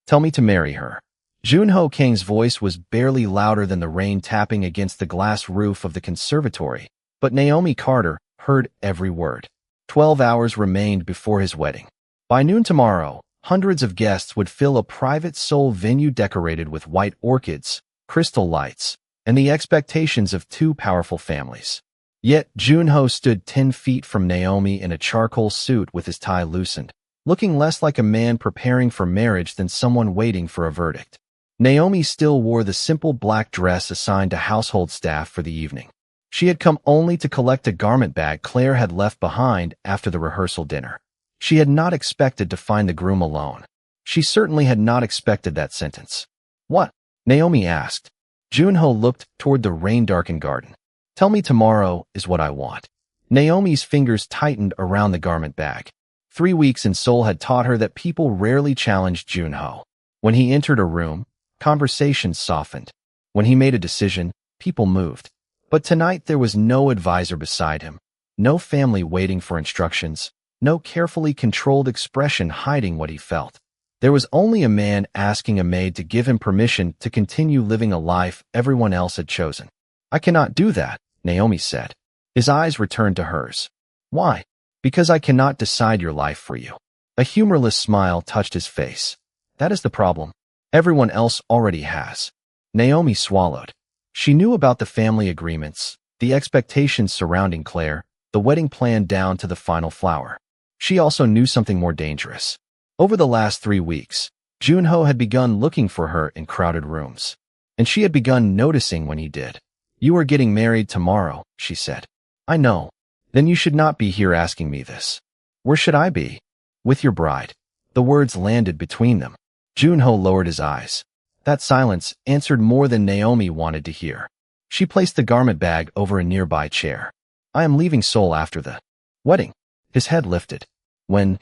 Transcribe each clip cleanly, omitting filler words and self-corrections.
Tell me to marry her. Junho Kang's voice was barely louder than the rain tapping against the glass roof of the conservatory, but Naomi Carter heard every word. 12 hours remained before his wedding. By noon tomorrow, hundreds of guests would fill a private Seoul venue decorated with white orchids, crystal lights, and the expectations of two powerful families. Yet Junho stood 10 feet from Naomi in a charcoal suit with his tie loosened, looking less like a man preparing for marriage than someone waiting for a verdict. Naomi still wore the simple black dress assigned to household staff for the evening. She had come only to collect a garment bag Claire had left behind after the rehearsal dinner. She had not expected to find the groom alone. She certainly had not expected that sentence. What? Naomi asked. Junho looked toward the rain-darkened garden. Tell me tomorrow is what I want. Naomi's fingers tightened around the garment bag. 3 weeks in Seoul had taught her that people rarely challenged Junho. When he entered a room, conversations softened. When he made a decision, people moved. But tonight there was no advisor beside him, no family waiting for instructions, no carefully controlled expression hiding what he felt. There was only a man asking a maid to give him permission to continue living a life everyone else had chosen. I cannot do that, Naomi said. His eyes returned to hers. Why? Because I cannot decide your life for you. A humorless smile touched his face. That is the problem. Everyone else already has. Naomi swallowed. She knew about the family agreements, the expectations surrounding Claire, the wedding plan down to the final flower. She also knew something more dangerous. Over the last 3 weeks, Junho had begun looking for her in crowded rooms. And she had begun noticing when he did. You are getting married tomorrow, she said. I know. Then you should not be here asking me this. Where should I be? With your bride. The words landed between them. Junho lowered his eyes. That silence answered more than Naomi wanted to hear. She placed the garment bag over a nearby chair. I am leaving Seoul after the wedding. His head lifted. When?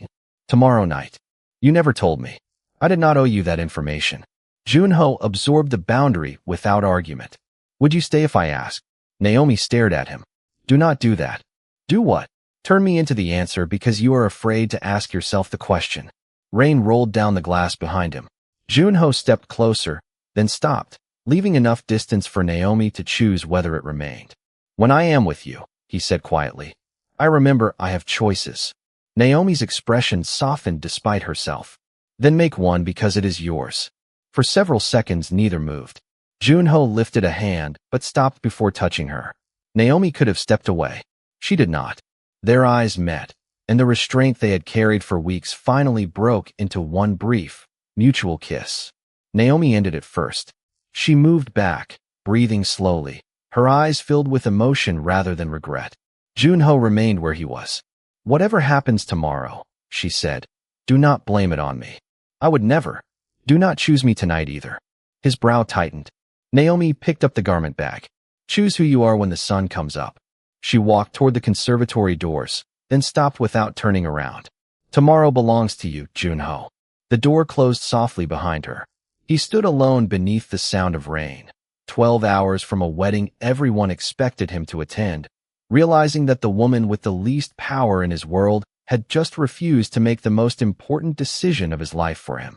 Tomorrow night. You never told me. I did not owe you that information. Junho absorbed the boundary without argument. Would you stay if I asked? Naomi stared at him. Do not do that. Do what? Turn me into the answer because you are afraid to ask yourself the question. Rain rolled down the glass behind him. Junho stepped closer, then stopped, leaving enough distance for Naomi to choose whether it remained. When I am with you, he said quietly, I remember I have choices. Naomi's expression softened despite herself. Then make one because it is yours. For several seconds neither moved. Junho lifted a hand but stopped before touching her. Naomi could have stepped away. She did not. Their eyes met, and the restraint they had carried for weeks finally broke into one brief, mutual kiss. Naomi ended it first. She moved back, breathing slowly, her eyes filled with emotion rather than regret. Junho remained where he was. Whatever happens tomorrow, she said, do not blame it on me. I would never. Do not choose me tonight either. His brow tightened. Naomi picked up the garment bag. Choose who you are when the sun comes up. She walked toward the conservatory doors, then stopped without turning around. Tomorrow belongs to you, Junho. The door closed softly behind her. He stood alone beneath the sound of rain. 12 hours from a wedding everyone expected him to attend, realizing that the woman with the least power in his world had just refused to make the most important decision of his life for him.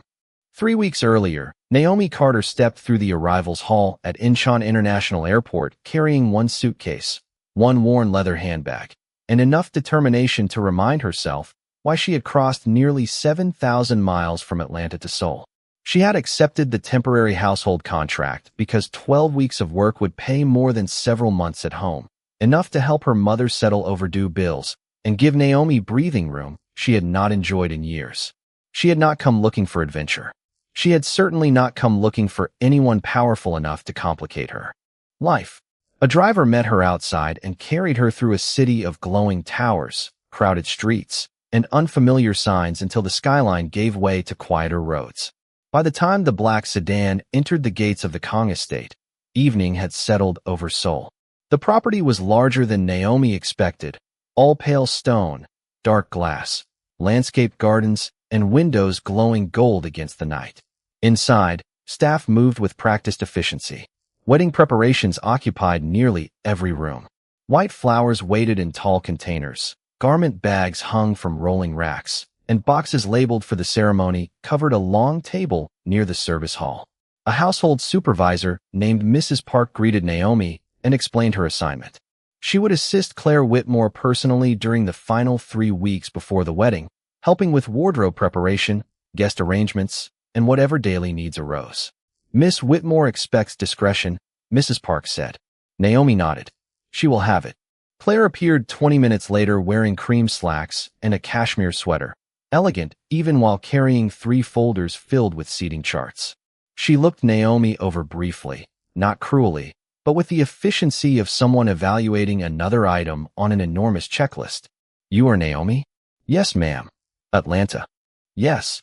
3 weeks earlier, Naomi Carter stepped through the arrivals hall at Incheon International Airport carrying one suitcase, one worn leather handbag, and enough determination to remind herself why she had crossed nearly 7,000 miles from Atlanta to Seoul. She had accepted the temporary household contract because 12 weeks of work would pay more than several months at home, enough to help her mother settle overdue bills and give Naomi breathing room she had not enjoyed in years. She had not come looking for adventure. She had certainly not come looking for anyone powerful enough to complicate her life. A driver met her outside and carried her through a city of glowing towers, crowded streets, and unfamiliar signs until the skyline gave way to quieter roads. By the time the black sedan entered the gates of the Kong estate, evening had settled over Seoul. The property was larger than Naomi expected, all pale stone, dark glass, landscaped gardens, and windows glowing gold against the night. Inside, staff moved with practiced efficiency. Wedding preparations occupied nearly every room. White flowers waited in tall containers, garment bags hung from rolling racks, and boxes labeled for the ceremony covered a long table near the service hall. A household supervisor named Mrs. Park greeted Naomi and explained her assignment. She would assist Claire Whitmore personally during the final 3 weeks before the wedding, helping with wardrobe preparation, guest arrangements, and whatever daily needs arose. Miss Whitmore expects discretion, Mrs. Park said. Naomi nodded. She will have it. Claire appeared 20 minutes later wearing cream slacks and a cashmere sweater, elegant even while carrying 3 folders filled with seating charts. She looked Naomi over briefly, not cruelly, but with the efficiency of someone evaluating another item on an enormous checklist. You are Naomi? Yes, ma'am. Atlanta. Yes.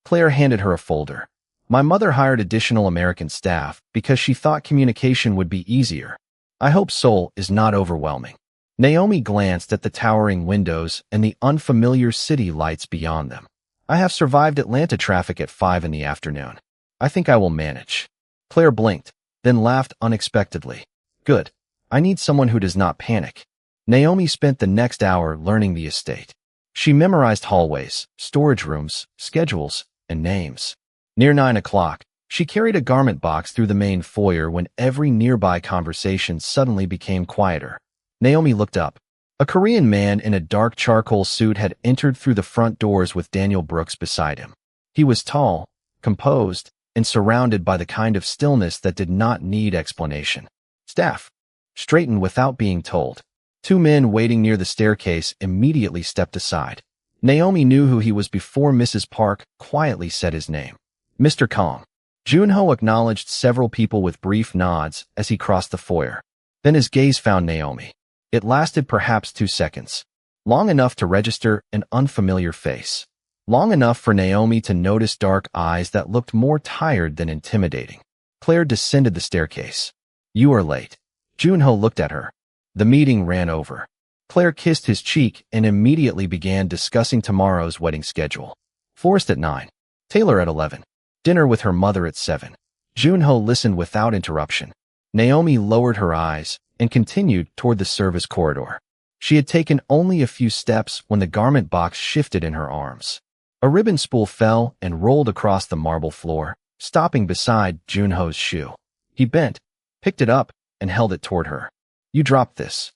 Claire handed her a folder. My mother hired additional American staff because she thought communication would be easier. I hope Seoul is not overwhelming. Naomi glanced at the towering windows and the unfamiliar city lights beyond them. I have survived Atlanta traffic at 5 in the afternoon. I think I will manage. Claire blinked, then laughed unexpectedly. Good. I need someone who does not panic. Naomi spent the next hour learning the estate. She memorized hallways, storage rooms, schedules, and names. Near 9 o'clock, she carried a garment box through the main foyer when every nearby conversation suddenly became quieter. Naomi looked up. A Korean man in a dark charcoal suit had entered through the front doors with Daniel Brooks beside him. He was tall, composed, and surrounded by the kind of stillness that did not need explanation. Staff straightened without being told. 2 men waiting near the staircase immediately stepped aside. Naomi knew who he was before Mrs. Park quietly said his name. Mr. Kong. Junho acknowledged several people with brief nods as he crossed the foyer. Then his gaze found Naomi. It lasted perhaps 2 seconds. Long enough to register an unfamiliar face. Long enough for Naomi to notice dark eyes that looked more tired than intimidating. Claire descended the staircase. You are late. Junho looked at her. The meeting ran over. Claire kissed his cheek and immediately began discussing tomorrow's wedding schedule. Forrest at 9. Taylor at 11. Dinner with her mother at 7. Junho listened without interruption. Naomi lowered her eyes and continued toward the service corridor. She had taken only a few steps when the garment box shifted in her arms. A ribbon spool fell and rolled across the marble floor, stopping beside Junho's shoe. He bent, picked it up, and held it toward her. You dropped this.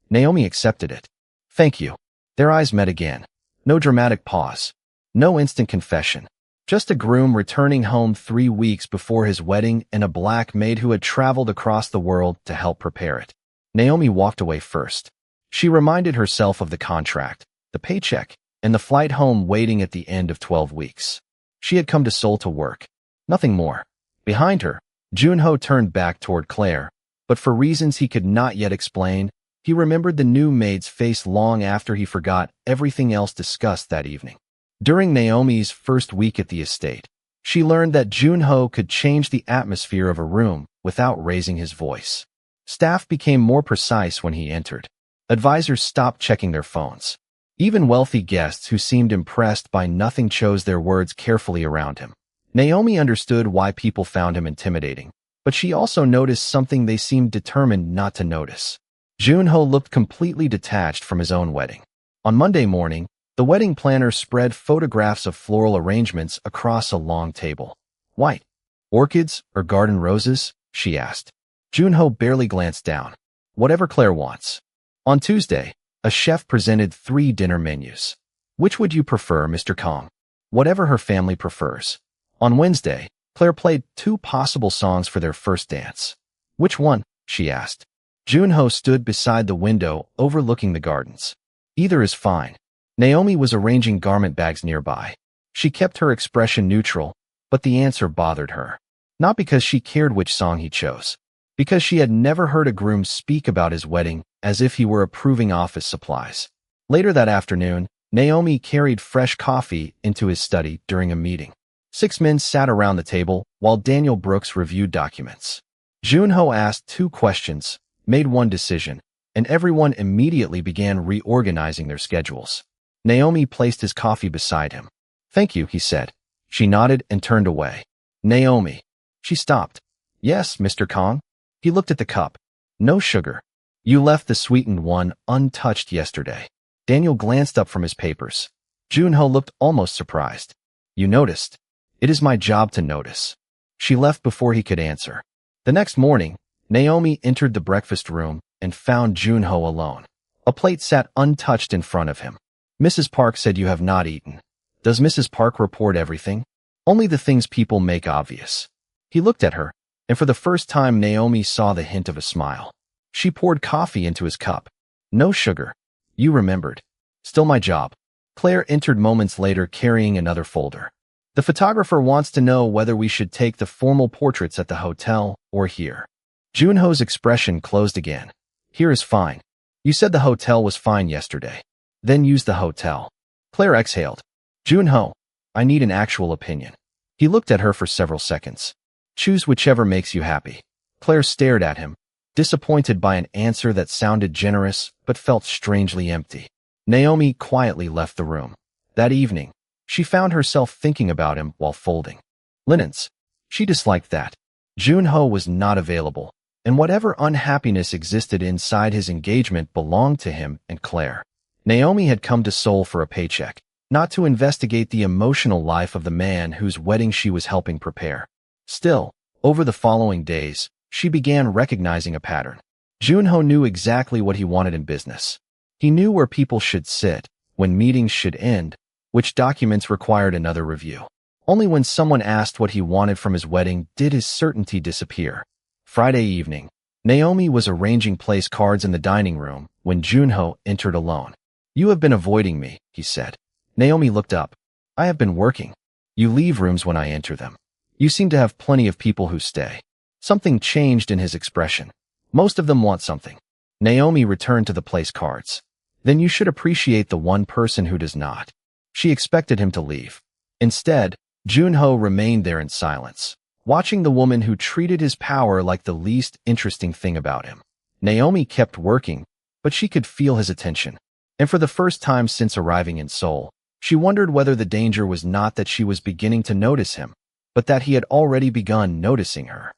Naomi accepted it. Thank you. Their eyes met again. No dramatic pause. No instant confession. Just a groom returning home 3 weeks before his wedding and a black maid who had traveled across the world to help prepare it. Naomi walked away first. She reminded herself of the contract, the paycheck, and the flight home waiting at the end of 12 weeks. She had come to Seoul to work. Nothing more. Behind her, Junho turned back toward Claire, but for reasons he could not yet explain, he remembered the new maid's face long after he forgot everything else discussed that evening. During Naomi's first week at the estate, she learned that Junho could change the atmosphere of a room without raising his voice. Staff became more precise when he entered. Advisors stopped checking their phones. Even wealthy guests who seemed impressed by nothing chose their words carefully around him. Naomi understood why people found him intimidating, but she also noticed something they seemed determined not to notice. Junho looked completely detached from his own wedding. On Monday morning, the wedding planner spread photographs of floral arrangements across a long table. White orchids or garden roses? She asked. Junho barely glanced down. Whatever Claire wants. On Tuesday, a chef presented 3 dinner menus. Which would you prefer, Mr. Kong? Whatever her family prefers. On Wednesday, Claire played 2 possible songs for their first dance. Which one? She asked. Junho stood beside the window overlooking the gardens. Either is fine. Naomi was arranging garment bags nearby. She kept her expression neutral, but the answer bothered her. Not because she cared which song he chose. Because she had never heard a groom speak about his wedding as if he were approving office supplies. Later that afternoon, Naomi carried fresh coffee into his study during a meeting. 6 men sat around the table while Daniel Brooks reviewed documents. Junho asked 2 questions, made 1 decision, and everyone immediately began reorganizing their schedules. Naomi placed his coffee beside him. Thank you, he said. She nodded and turned away. Naomi. She stopped. Yes, Mr. Kong. He looked at the cup. No sugar. You left the sweetened one untouched yesterday. Daniel glanced up from his papers. Junho looked almost surprised. You noticed? It is my job to notice. She left before he could answer. The next morning, Naomi entered the breakfast room and found Junho alone. A plate sat untouched in front of him. Mrs. Park said you have not eaten. Does Mrs. Park report everything? Only the things people make obvious. He looked at her, and for the first time Naomi saw the hint of a smile. She poured coffee into his cup. No sugar. You remembered. Still my job. Claire entered moments later carrying another folder. The photographer wants to know whether we should take the formal portraits at the hotel or here. Junho's expression closed again. Here is fine. You said the hotel was fine yesterday. Then use the hotel. Claire exhaled. Junho, I need an actual opinion. He looked at her for several seconds. Choose whichever makes you happy. Claire stared at him, disappointed by an answer that sounded generous but felt strangely empty. Naomi quietly left the room. That evening, she found herself thinking about him while folding linens. She disliked that. Junho was not available, and whatever unhappiness existed inside his engagement belonged to him and Claire. Naomi had come to Seoul for a paycheck, not to investigate the emotional life of the man whose wedding she was helping prepare. Still, over the following days, she began recognizing a pattern. Junho knew exactly what he wanted in business. He knew where people should sit, when meetings should end, which documents required another review. Only when someone asked what he wanted from his wedding did his certainty disappear. Friday evening, Naomi was arranging place cards in the dining room when Junho entered alone. You have been avoiding me, he said. Naomi looked up. I have been working. You leave rooms when I enter them. You seem to have plenty of people who stay. Something changed in his expression. Most of them want something. Naomi returned to the place cards. Then you should appreciate the one person who does not. She expected him to leave. Instead, Junho remained there in silence, watching the woman who treated his power like the least interesting thing about him. Naomi kept working, but she could feel his attention. And for the first time since arriving in Seoul, she wondered whether the danger was not that she was beginning to notice him, but that he had already begun noticing her.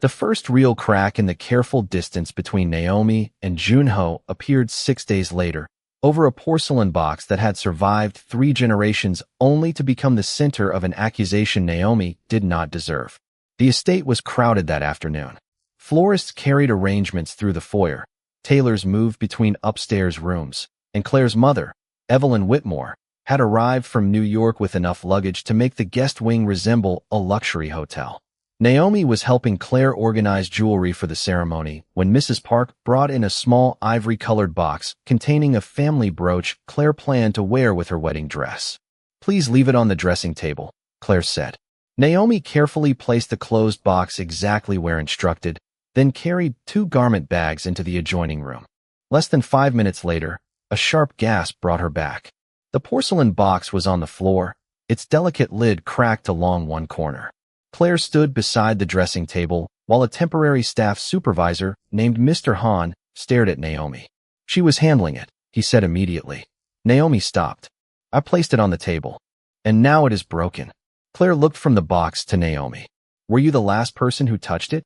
The first real crack in the careful distance between Naomi and Junho appeared 6 days later, over a porcelain box that had survived 3 generations only to become the center of an accusation Naomi did not deserve. The estate was crowded that afternoon. Florists carried arrangements through the foyer, tailors moved between upstairs rooms, and Claire's mother, Evelyn Whitmore, had arrived from New York with enough luggage to make the guest wing resemble a luxury hotel. Naomi was helping Claire organize jewelry for the ceremony when Mrs. Park brought in a small ivory-colored box containing a family brooch Claire planned to wear with her wedding dress. Please leave it on the dressing table, Claire said. Naomi carefully placed the closed box exactly where instructed, then carried 2 garment bags into the adjoining room. Less than 5 minutes later, a sharp gasp brought her back. The porcelain box was on the floor, its delicate lid cracked along one corner. Claire stood beside the dressing table, while a temporary staff supervisor named Mr. Han stared at Naomi. She was handling it, he said immediately. Naomi stopped. I placed it on the table. And now it is broken. Claire looked from the box to Naomi. Were you the last person who touched it?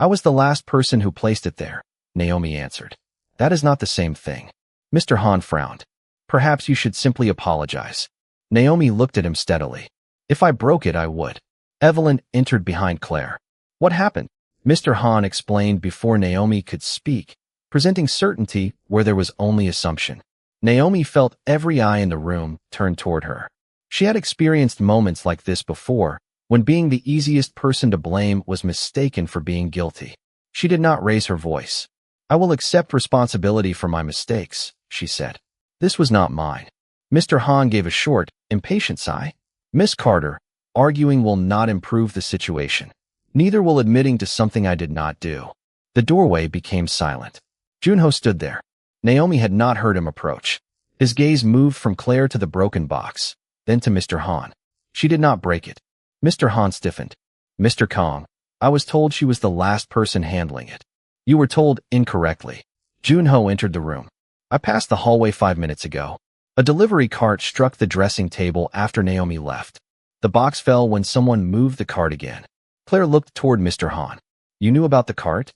I was the last person who placed it there, Naomi answered. That is not the same thing. Mr. Han frowned. Perhaps you should simply apologize. Naomi looked at him steadily. If I broke it, I would. Evelyn entered behind Claire. What happened? Mr. Han explained before Naomi could speak, presenting certainty where there was only assumption. Naomi felt every eye in the room turn toward her. She had experienced moments like this before, when being the easiest person to blame was mistaken for being guilty. She did not raise her voice. I will accept responsibility for my mistakes, she said. This was not mine. Mr. Han gave a short, impatient sigh. Miss Carter, arguing will not improve the situation. Neither will admitting to something I did not do. The doorway became silent. Junho stood there. Naomi had not heard him approach. His gaze moved from Claire to the broken box, then to Mr. Han. She did not break it. Mr. Han stiffened. Mr. Kong, I was told she was the last person handling it. You were told incorrectly. Junho entered the room. I passed the hallway 5 minutes ago. A delivery cart struck the dressing table after Naomi left. The box fell when someone moved the cart again. Claire looked toward Mr. Han. You knew about the cart?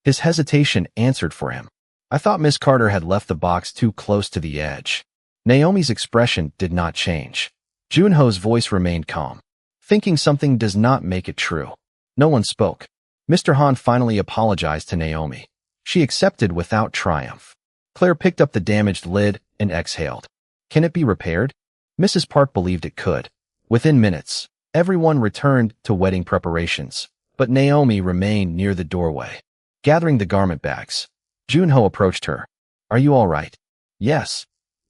His hesitation answered for him. I thought Miss Carter had left the box too close to the edge. Naomi's expression did not change. Junho's voice remained calm. Thinking something does not make it true. No one spoke. Mr. Han finally apologized to Naomi. She accepted without triumph. Claire picked up the damaged lid and exhaled. Can it be repaired? Mrs. Park believed it could. Within minutes, everyone returned to wedding preparations, but Naomi remained near the doorway. Gathering the garment bags, Junho approached her. Are you all right? Yes.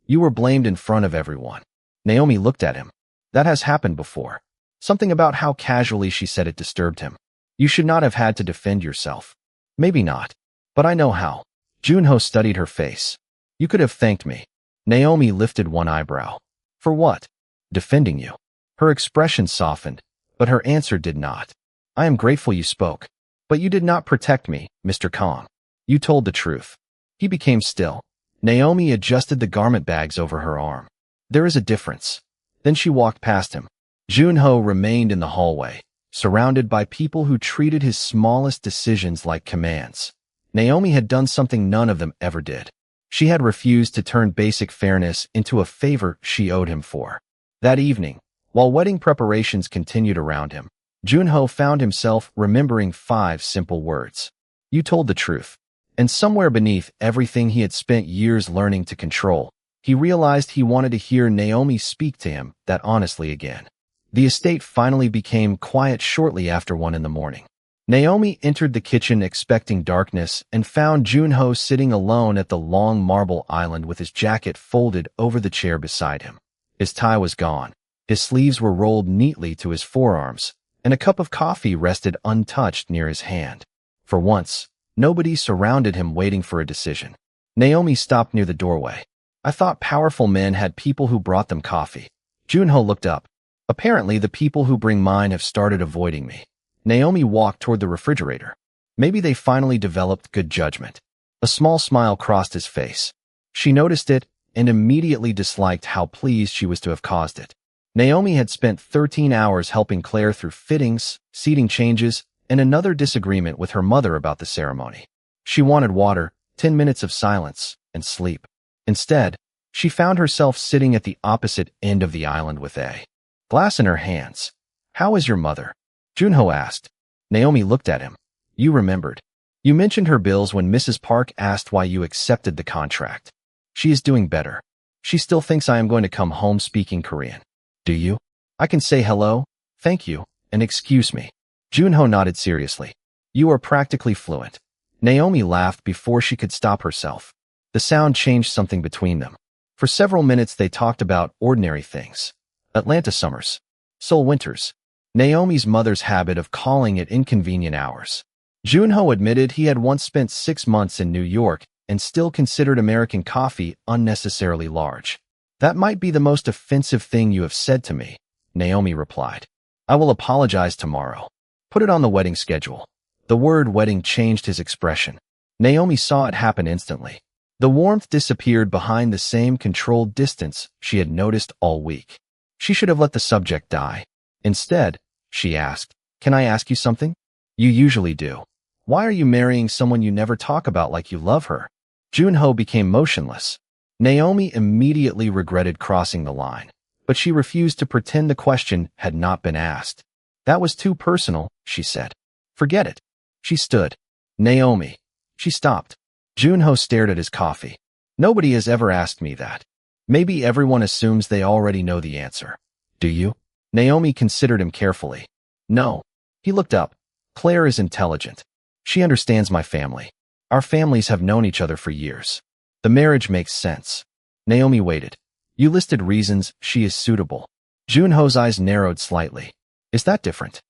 You were blamed in front of everyone. Naomi looked at him. That has happened before. Something about how casually she said it disturbed him. You should not have had to defend yourself. Maybe not. But I know how. Junho studied her face. You could have thanked me. Naomi lifted one eyebrow. For what? Defending you. Her expression softened, but her answer did not. I am grateful you spoke. But you did not protect me, Mr. Kong. You told the truth. He became still. Naomi adjusted the garment bags over her arm. There is a difference. Then she walked past him. Junho remained in the hallway, surrounded by people who treated his smallest decisions like commands. Naomi had done something none of them ever did. She had refused to turn basic fairness into a favor she owed him for. That evening, while wedding preparations continued around him, Junho found himself remembering 5 simple words. You told the truth. And somewhere beneath everything he had spent years learning to control, he realized he wanted to hear Naomi speak to him that honestly again. The estate finally became quiet shortly after 1 in the morning. Naomi entered the kitchen expecting darkness and found Junho sitting alone at the long marble island with his jacket folded over the chair beside him. His tie was gone. His sleeves were rolled neatly to his forearms, and a cup of coffee rested untouched near his hand. For once, nobody surrounded him waiting for a decision. Naomi stopped near the doorway. I thought powerful men had people who brought them coffee. Junho looked up. Apparently, the people who bring mine have started avoiding me. Naomi walked toward the refrigerator. Maybe they finally developed good judgment. A small smile crossed his face. She noticed it and immediately disliked how pleased she was to have caused it. Naomi had spent 13 hours helping Claire through fittings, seating changes, and another disagreement with her mother about the ceremony. She wanted water, 10 minutes of silence, and sleep. Instead, she found herself sitting at the opposite end of the island with a glass in her hands. How is your mother? Junho asked. Naomi looked at him. You remembered. You mentioned her bills when Mrs. Park asked why you accepted the contract. She is doing better. She still thinks I am going to come home speaking Korean. Do you? I can say hello, thank you, and excuse me. Junho nodded seriously. You are practically fluent. Naomi laughed before she could stop herself. The sound changed something between them. For several minutes they talked about ordinary things. Atlanta summers. Seoul winters. Naomi's mother's habit of calling at inconvenient hours. Junho admitted he had once spent 6 months in New York and still considered American coffee unnecessarily large. That might be the most offensive thing you have said to me, Naomi replied. I will apologize tomorrow. Put it on the wedding schedule. The word wedding changed his expression. Naomi saw it happen instantly. The warmth disappeared behind the same controlled distance she had noticed all week. She should have let the subject die. Instead, she asked, Can I ask you something? You usually do. Why are you marrying someone you never talk about like you love her? Junho became motionless. Naomi immediately regretted crossing the line, but she refused to pretend the question had not been asked. That was too personal, she said. Forget it. She stood. Naomi. She stopped. Junho stared at his coffee. Nobody has ever asked me that. Maybe everyone assumes they already know the answer. Do you? Naomi considered him carefully. No. He looked up. Claire is intelligent. She understands my family. Our families have known each other for years. The marriage makes sense. Naomi waited. You listed reasons she is suitable. Junho's eyes narrowed slightly. Is that different?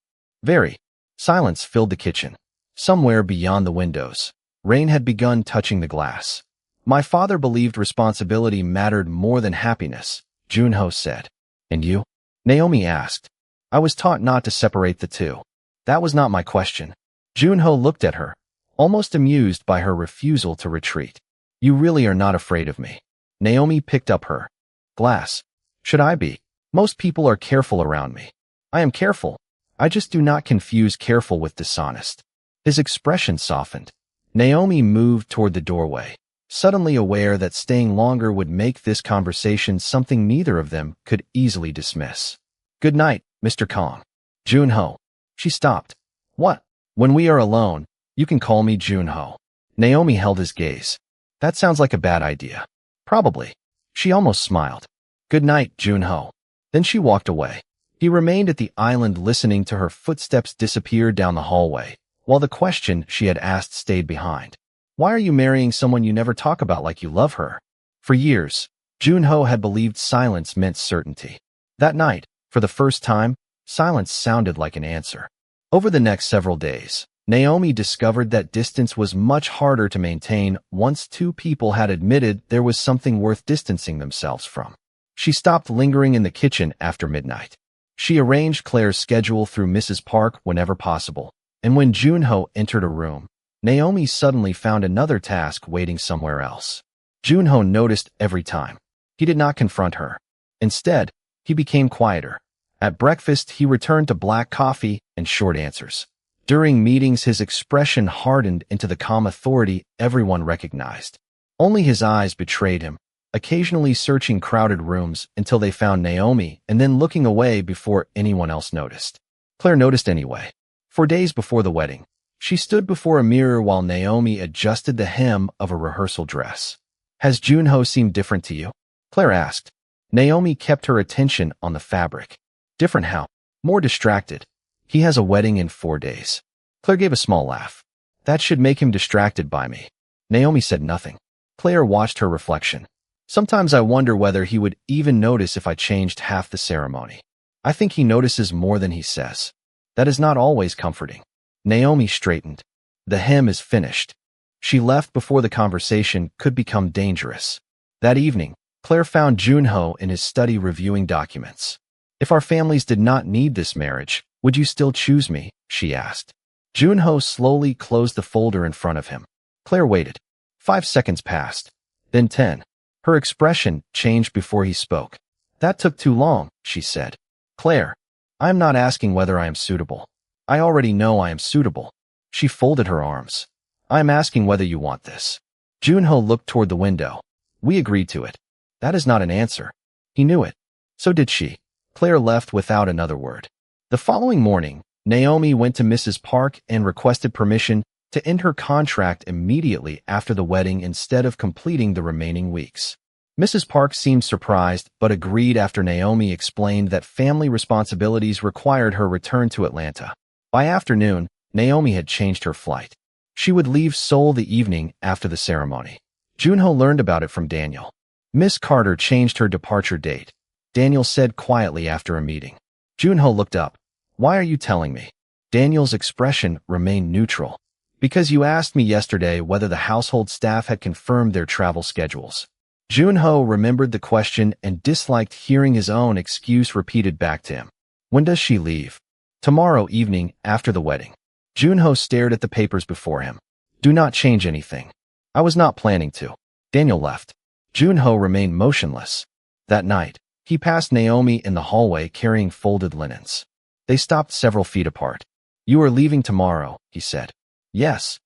Very. Silence filled the kitchen. Somewhere beyond the windows, rain had begun touching the glass. My father believed responsibility mattered more than happiness, Junho said. And you? Naomi asked. I was taught not to separate the two. That was not my question. Junho looked at her, almost amused by her refusal to retreat. You really are not afraid of me. Naomi picked up her glass. Should I be? Most people are careful around me. I am careful. I just do not confuse careful with dishonest. His expression softened. Naomi moved toward the doorway. suddenly aware that staying longer would make this conversation something neither of them could easily dismiss. "Good night, Mr. Kong." "Junho." She stopped. "What?" "When we are alone, you can call me Junho." Naomi held his gaze. "That sounds like a bad idea." "Probably." She almost smiled. "Good night, Junho." Then she walked away. He remained at the island listening to her footsteps disappear down the hallway, while the question she had asked stayed behind. "Why are you marrying someone you never talk about like you love her?" For years, Junho had believed silence meant certainty. That night, for the first time, silence sounded like an answer. Over the next several days, Naomi discovered that distance was much harder to maintain once two people had admitted there was something worth distancing themselves from. She stopped lingering in the kitchen after midnight. She arranged Claire's schedule through Mrs. Park whenever possible, and when Junho entered a room, Naomi suddenly found another task waiting somewhere else. Junho noticed every time. He did not confront her. Instead, he became quieter. At breakfast, he returned to black coffee and short answers. During meetings, his expression hardened into the calm authority everyone recognized. Only his eyes betrayed him, occasionally searching crowded rooms until they found Naomi and then looking away before anyone else noticed. Claire noticed anyway. For days before the wedding, she stood before a mirror while Naomi adjusted the hem of a rehearsal dress. "Has Junho seemed different to you?" Claire asked. Naomi kept her attention on the fabric. "Different how?" "More distracted. He has a wedding in 4 days." Claire gave a small laugh. "That should make him distracted by me." Naomi said nothing. Claire watched her reflection. "Sometimes I wonder whether he would even notice if I changed half the ceremony. I think he notices more than he says. That is not always comforting." Naomi straightened. "The hem is finished." She left before the conversation could become dangerous. That evening, Claire found Junho in his study reviewing documents. "If our families did not need this marriage, would you still choose me?" she asked. Junho slowly closed the folder in front of him. Claire waited. 5 seconds passed. Then 10. Her expression changed before he spoke. "That took too long," she said. "Claire, I am not asking whether I am suitable. I already know I am suitable." She folded her arms. "I am asking whether you want this." Junho looked toward the window. "We agreed to it." That is not an answer. He knew it. So did she. Claire left without another word. The following morning, Naomi went to Mrs. Park and requested permission to end her contract immediately after the wedding instead of completing the remaining weeks. Mrs. Park seemed surprised but agreed after Naomi explained that family responsibilities required her return to Atlanta. By afternoon, Naomi had changed her flight. She would leave Seoul the evening after the ceremony. Junho learned about it from Daniel. Miss Carter changed her departure date. Daniel said quietly after a meeting. Junho looked up. "Why are you telling me?" Daniel's expression remained neutral. "Because you asked me yesterday whether the household staff had confirmed their travel schedules." Junho remembered the question and disliked hearing his own excuse repeated back to him. "When does she leave?" "Tomorrow evening, after the wedding." Junho stared at the papers before him. "Do not change anything." "I was not planning to." Daniel left. Junho remained motionless. That night, he passed Naomi in the hallway carrying folded linens. They stopped several feet apart. "You are leaving tomorrow," he said. "Yes."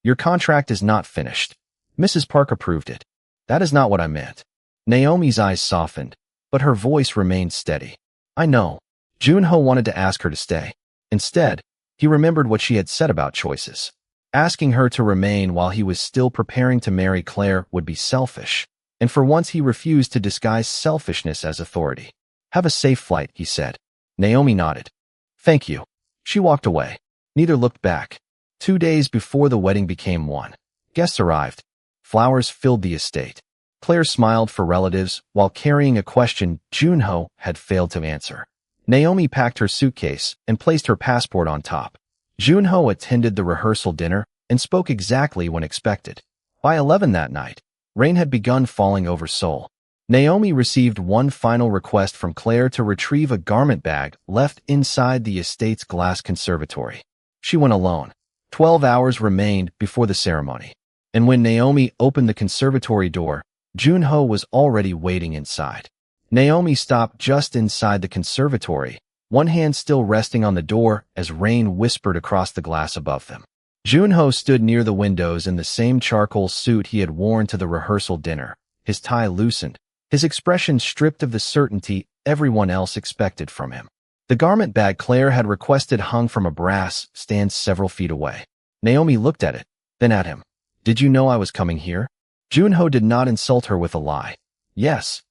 "Your contract is not finished." Mrs. Park approved it. "That is not what I meant." Naomi's eyes softened, but her voice remained steady. "I know." Junho wanted to ask her to stay. Instead, he remembered what she had said about choices. Asking her to remain while he was still preparing to marry Claire would be selfish, and for once he refused to disguise selfishness as authority. "Have a safe flight," he said. Naomi nodded. "Thank you." She walked away. Neither looked back. 2 days before the wedding became one, guests arrived. Flowers filled the estate. Claire smiled for relatives while carrying a question Junho had failed to answer. Naomi packed her suitcase and placed her passport on top. Junho attended the rehearsal dinner and spoke exactly when expected. By 11 that night, rain had begun falling over Seoul. Naomi received one final request from Claire to retrieve a garment bag left inside the estate's glass conservatory. She went alone. 12 hours remained before the ceremony. And when Naomi opened the conservatory door, Junho was already waiting inside. Naomi stopped just inside the conservatory, one hand still resting on the door as rain whispered across the glass above them. Junho stood near the windows in the same charcoal suit he had worn to the rehearsal dinner, his tie loosened, his expression stripped of the certainty everyone else expected from him. The garment bag Claire had requested hung from a brass stand several feet away. Naomi looked at it, then at him. Did you know I was coming here? Junho did not insult her with a lie. Yes.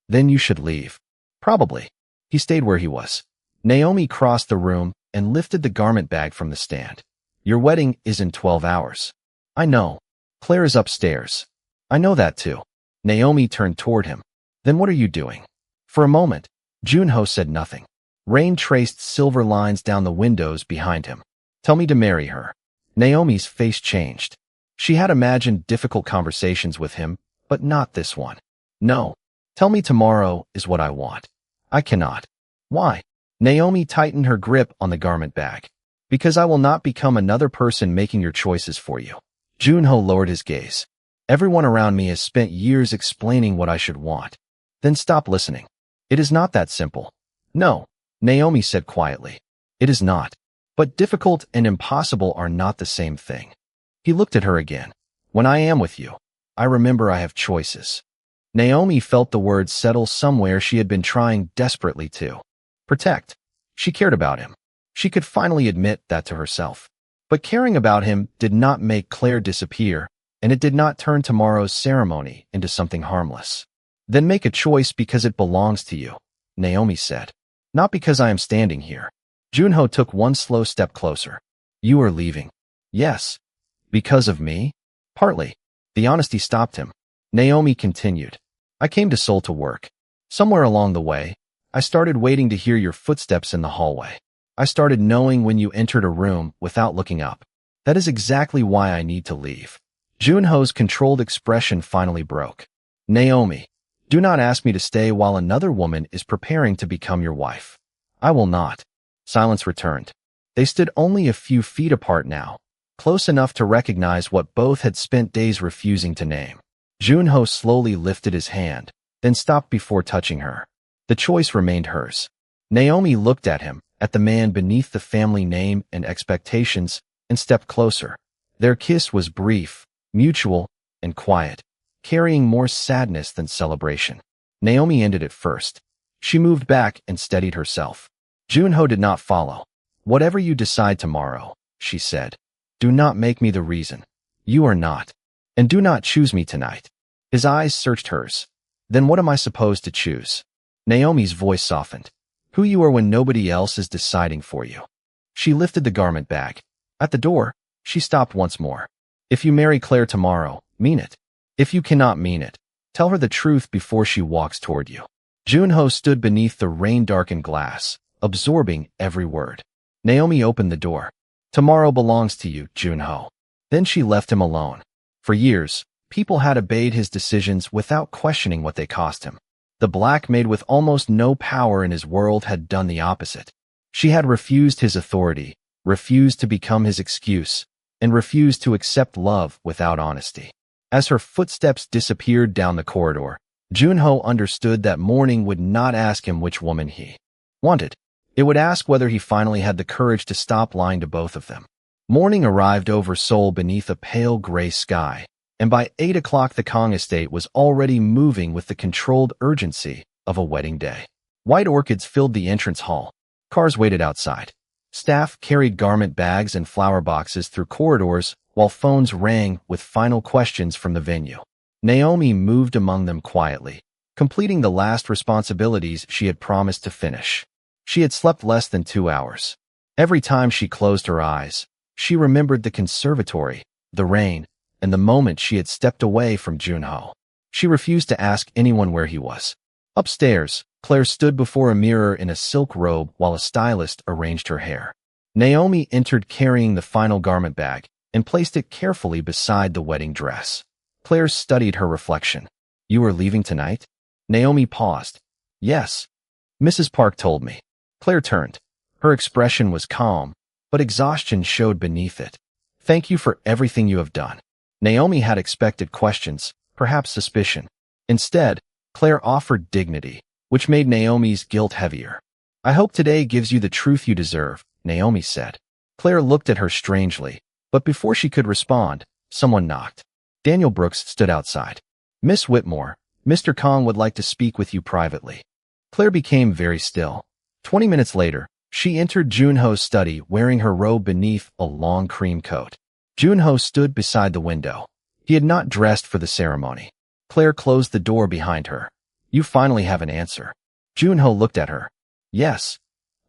Then you should leave. Probably. He stayed where he was. Naomi crossed the room and lifted the garment bag from the stand. Your wedding is in 12 hours. I know. Claire is upstairs. I know that too. Naomi turned toward him. Then what are you doing? For a moment, Junho said nothing. Rain traced silver lines down the windows behind him. Tell me to marry her. Naomi's face changed. She had imagined difficult conversations with him, but not this one. No. Tell me tomorrow is what I want. I cannot. Why? Naomi tightened her grip on the garment bag. Because I will not become another person making your choices for you. Junho lowered his gaze. Everyone around me has spent years explaining what I should want. Then stop listening. It is not that simple. No, Naomi said quietly. It is not. But difficult and impossible are not the same thing. He looked at her again. When I am with you, I remember I have choices. Naomi felt the words settle somewhere she had been trying desperately to protect. She cared about him. She could finally admit that to herself. But caring about him did not make Claire disappear, and it did not turn tomorrow's ceremony into something harmless. Then make a choice because it belongs to you, Naomi said. Not because I am standing here. Junho took one slow step closer. You are leaving. Yes. Because of me? Partly. The honesty stopped him. Naomi continued. I came to Seoul to work. Somewhere along the way, I started waiting to hear your footsteps in the hallway. I started knowing when you entered a room without looking up. That is exactly why I need to leave. Junho's controlled expression finally broke. Naomi, do not ask me to stay while another woman is preparing to become your wife. I will not. Silence returned. They stood only a few feet apart now, close enough to recognize what both had spent days refusing to name. Junho slowly lifted his hand, then stopped before touching her. The choice remained hers. Naomi looked at him, at the man beneath the family name and expectations, and stepped closer. Their kiss was brief, mutual, and quiet, carrying more sadness than celebration. Naomi ended it first. She moved back and steadied herself. Junho did not follow. Whatever you decide tomorrow, she said, do not make me the reason. You are not. And do not choose me tonight. His eyes searched hers. Then what am I supposed to choose? Naomi's voice softened. Who you are when nobody else is deciding for you. She lifted the garment bag. At the door, she stopped once more. If you marry Claire tomorrow, mean it. If you cannot mean it, tell her the truth before she walks toward you. Junho stood beneath the rain-darkened glass, absorbing every word. Naomi opened the door. Tomorrow belongs to you, Junho. Then she left him alone. For years, people had obeyed his decisions without questioning what they cost him. The Black Maid with almost no power in his world had done the opposite. She had refused his authority, refused to become his excuse, and refused to accept love without honesty. As her footsteps disappeared down the corridor, Junho understood that morning would not ask him which woman he wanted. It would ask whether he finally had the courage to stop lying to both of them. Morning arrived over Seoul beneath a pale gray sky, and by 8 o'clock the Kong estate was already moving with the controlled urgency of a wedding day. White orchids filled the entrance hall. Cars waited outside. Staff carried garment bags and flower boxes through corridors while phones rang with final questions from the venue. Naomi moved among them quietly, completing the last responsibilities she had promised to finish. She had slept less than 2 hours. Every time she closed her eyes, she remembered the conservatory, the rain, and the moment she had stepped away from Junho. She refused to ask anyone where he was. Upstairs, Claire stood before a mirror in a silk robe while a stylist arranged her hair. Naomi entered carrying the final garment bag and placed it carefully beside the wedding dress. Claire studied her reflection. You are leaving tonight? Naomi paused. Yes. Mrs. Park told me. Claire turned. Her expression was calm, but exhaustion showed beneath it. Thank you for everything you have done. Naomi had expected questions, perhaps suspicion. Instead, Claire offered dignity, which made Naomi's guilt heavier. I hope today gives you the truth you deserve, Naomi said. Claire looked at her strangely. But before she could respond, someone knocked. Daniel Brooks stood outside. "Miss Whitmore, Mr. Kong would like to speak with you privately." Claire became very still. 20 minutes later, she entered Junho's study wearing her robe beneath a long cream coat. Junho stood beside the window. He had not dressed for the ceremony. Claire closed the door behind her. "You finally have an answer." Junho looked at her. "Yes."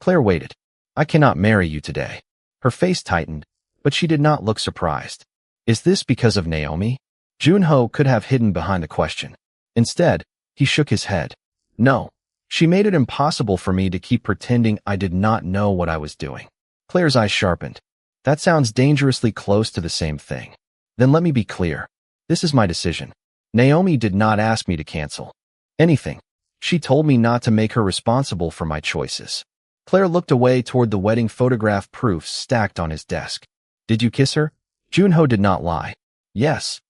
Claire waited. "I cannot marry you today." Her face tightened, but she did not look surprised. "Is this because of Naomi?" Junho could have hidden behind the question. Instead, he shook his head. "No. She made it impossible for me to keep pretending I did not know what I was doing." Claire's eyes sharpened. "That sounds dangerously close to the same thing." "Then let me be clear. This is my decision. Naomi did not ask me to cancel anything. She told me not to make her responsible for my choices." Claire looked away toward the wedding photograph proofs stacked on his desk. "Did you kiss her?" Junho did not lie. "Yes."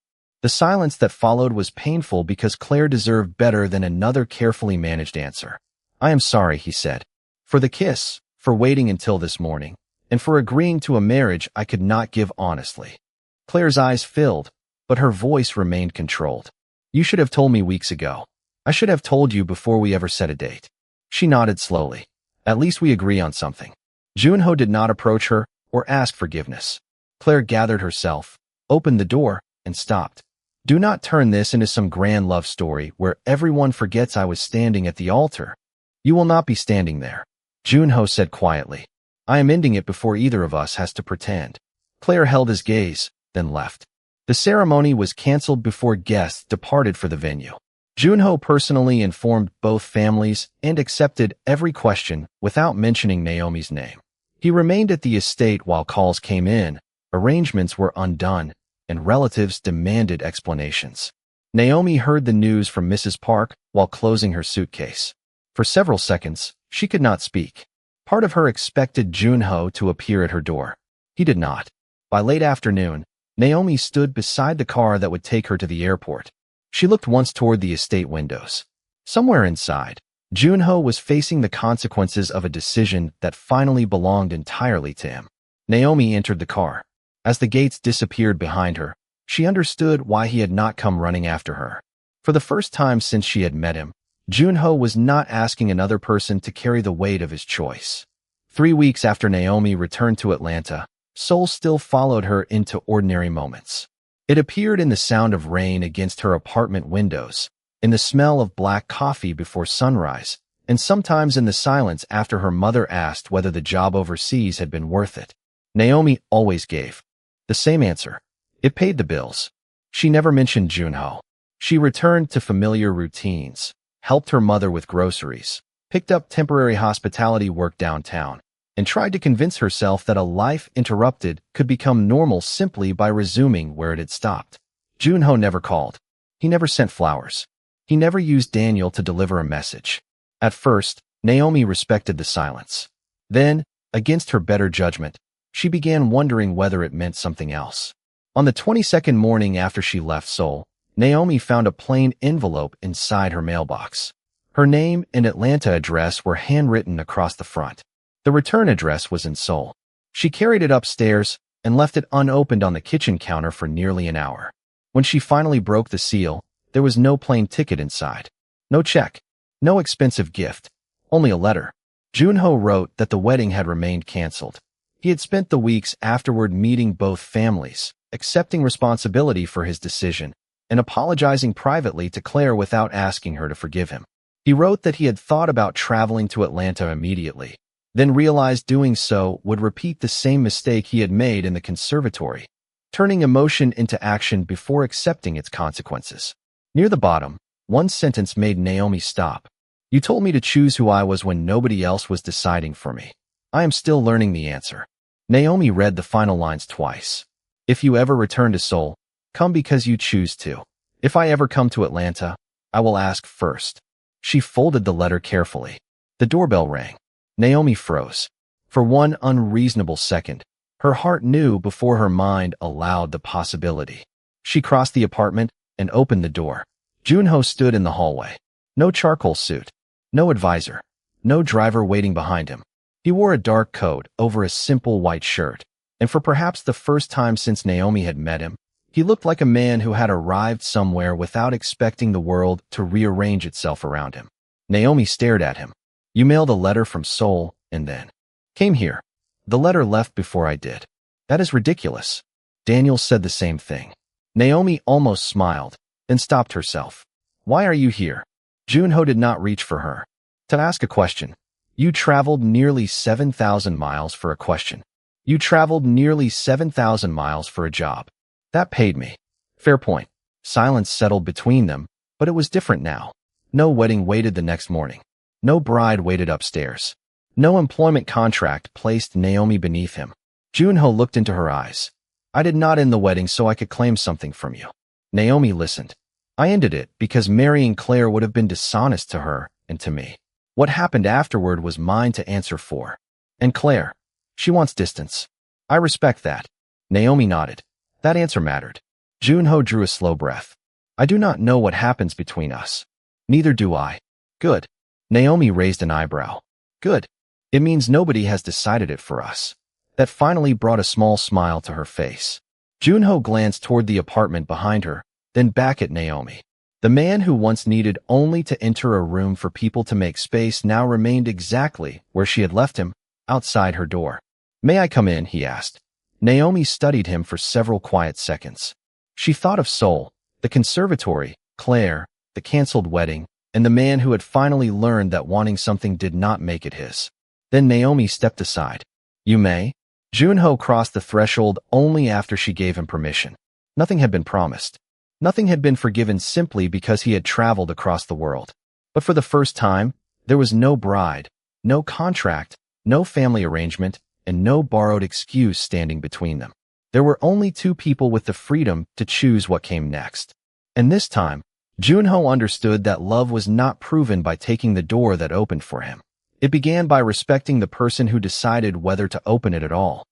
The silence that followed was painful because Claire deserved better than another carefully managed answer. "I am sorry," he said. "For the kiss, for waiting until this morning, and for agreeing to a marriage I could not give honestly." Claire's eyes filled, but her voice remained controlled. "You should have told me weeks ago. I should have told you before we ever set a date." She nodded slowly. "At least we agree on something." Junho did not approach her or ask forgiveness. Claire gathered herself, opened the door, and stopped. "Do not turn this into some grand love story where everyone forgets I was standing at the altar." "You will not be standing there," Junho said quietly. "I am ending it before either of us has to pretend." Claire held his gaze, then left. The ceremony was canceled before guests departed for the venue. Junho personally informed both families and accepted every question without mentioning Naomi's name. He remained at the estate while calls came in, arrangements were undone, and relatives demanded explanations. Naomi heard the news from Mrs. Park while closing her suitcase. For several seconds, she could not speak. Part of her expected Junho to appear at her door. He did not. By late afternoon, Naomi stood beside the car that would take her to the airport. She looked once toward the estate windows. Somewhere inside, Junho was facing the consequences of a decision that finally belonged entirely to him. Naomi entered the car. As the gates disappeared behind her, she understood why he had not come running after her. For the first time since she had met him, Junho was not asking another person to carry the weight of his choice. 3 weeks after Naomi returned to Atlanta, Seoul still followed her into ordinary moments. It appeared in the sound of rain against her apartment windows, in the smell of black coffee before sunrise, and sometimes in the silence after her mother asked whether the job overseas had been worth it. Naomi always gave the same answer. It paid the bills. She never mentioned Junho. She returned to familiar routines, helped her mother with groceries, picked up temporary hospitality work downtown, and tried to convince herself that a life interrupted could become normal simply by resuming where it had stopped. Junho never called. He never sent flowers. He never used Daniel to deliver a message. At first, Naomi respected the silence. Then, against her better judgment, she began wondering whether it meant something else. On the 22nd morning after she left Seoul, Naomi found a plain envelope inside her mailbox. Her name and Atlanta address were handwritten across the front. The return address was in Seoul. She carried it upstairs and left it unopened on the kitchen counter for nearly an hour. When she finally broke the seal, there was no plane ticket inside. No check. No expensive gift. Only a letter. Junho wrote that the wedding had remained canceled. He had spent the weeks afterward meeting both families, accepting responsibility for his decision, and apologizing privately to Claire without asking her to forgive him. He wrote that he had thought about traveling to Atlanta immediately, then realized doing so would repeat the same mistake he had made in the conservatory, turning emotion into action before accepting its consequences. Near the bottom, one sentence made Naomi stop. "You told me to choose who I was when nobody else was deciding for me. I am still learning the answer." Naomi read the final lines twice. "If you ever return to Seoul, come because you choose to. If I ever come to Atlanta, I will ask first." She folded the letter carefully. The doorbell rang. Naomi froze. For one unreasonable second, her heart knew before her mind allowed the possibility. She crossed the apartment and opened the door. Junho stood in the hallway. No charcoal suit. No advisor. No driver waiting behind him. He wore a dark coat over a simple white shirt, and for perhaps the first time since Naomi had met him, he looked like a man who had arrived somewhere without expecting the world to rearrange itself around him. Naomi stared at him. You mailed a letter from Seoul and then came here. The letter left before I did. That is ridiculous. Daniel said the same thing. Naomi almost smiled, then stopped herself. Why are you here? Junho did not reach for her. To ask a question. You traveled nearly 7,000 miles for a question. You traveled nearly 7,000 miles for a job. That paid me. Fair point. Silence settled between them, but it was different now. No wedding waited the next morning. No bride waited upstairs. No employment contract placed Naomi beneath him. Junho looked into her eyes. I did not end the wedding so I could claim something from you. Naomi listened. I ended it because marrying Claire would have been dishonest to her and to me. What happened afterward was mine to answer for. And Claire, she wants distance. I respect that. Naomi nodded. That answer mattered. Junho drew a slow breath. I do not know what happens between us. Neither do I. Good. Naomi raised an eyebrow. Good. It means nobody has decided it for us. That finally brought a small smile to her face. Junho glanced toward the apartment behind her, then back at Naomi. The man who once needed only to enter a room for people to make space now remained exactly where she had left him, outside her door. May I come in? He asked. Naomi studied him for several quiet seconds. She thought of Seoul, the conservatory, Claire, the canceled wedding, and the man who had finally learned that wanting something did not make it his. Then Naomi stepped aside. You may? Junho crossed the threshold only after she gave him permission. Nothing had been promised. Nothing had been forgiven simply because he had traveled across the world. But for the first time, there was no bride, no contract, no family arrangement, and no borrowed excuse standing between them. There were only two people with the freedom to choose what came next. And this time, Junho understood that love was not proven by taking the door that opened for him. It began by respecting the person who decided whether to open it at all.